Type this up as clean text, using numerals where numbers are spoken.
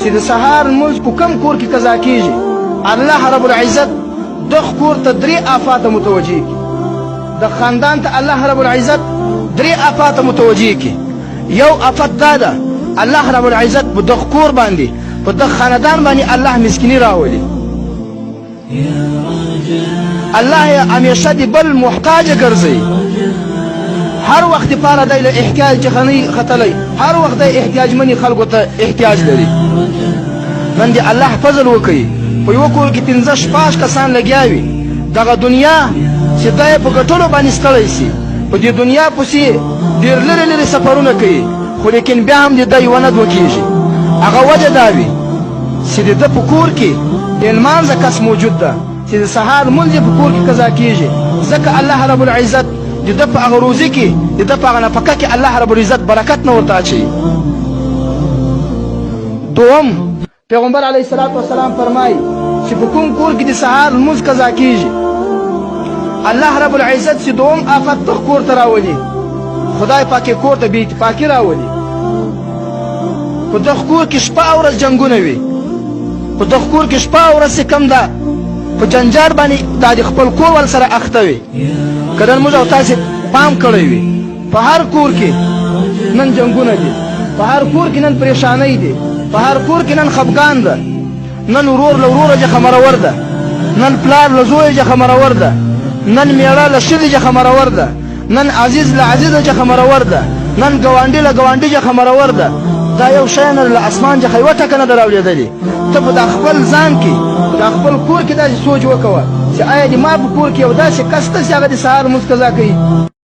چې د سهار لمونځ په کوم کور کې قضا کیږي الله رب العزت دغه کور ته 3 آفات متوجه کی د خاندان ته الله رب العزت 3 آفات متوجه کی یو آفت دا ده الله رب العزت په دغه کور باندې په دغه خاندان باندې الله مسکینی راولي الله همیشه دی بل محتاج ګرځي هر وخت لپاره دی له احتیاج خني خطلې هر وخت دی احتیاج منی خلکو ته احتیاج لري من دی الله فضل وکي په یو کول کې 15 کسان لګیاوي دغه دنیا چې دای په ګټلو باندې ستړی شي په دې دنیا پسې ډېر لري سفرونه کوي خو لیکن بیا هم دې ونه دوکیږي هغه وجه دا وي چې د په کور کې د لمانځه کس موجود ده چې د سهار لمونځ په کور کې قضا کیږي ځکه الله رب العزت د په هغه روزي کې د په هغه نفقه کې الله رب العزت برکت نه ورته اچوي دوم پیغمبر علیه الصلاة والسلام فرمایي چې په کوم کور کې د سهار لمونځ قضا کیږي الله رب العزت چې دوم آفت دغه کور ته راولي خدای پاک کور ته بې اتفاقي راولي په دغه کور کې شپه او ورځ جنګونه وي په دغه کور کې شپه او ورځ کم ده په جنجال باندې دا د خپل کور ول سره اخته وي که نن موږ او تاسې پام کړی وي په هر کور کې نن جنګونه دي په هر کور کې نن پریشانۍ دي په هر کور کې نن خفګان ده نن ورور له وروره جخه مرور ده نن پلار له زوی جخه مرور ده نن میړه له ښځې جخه مرور ده نن عزیز له عزیزه جخه مرور ده نن ګاونډي له ګاونډي جخه مرور ده دا یو شی نه له اسمان جخه یوه ټکه نه ده راولېدلې ته په دا خپل ځان کې دا خپل کور کې داسې سوچ وکوه چې آیا د ما په کور کې یو داسې کس ته چې هغه د سهار لمونځ قضا کوي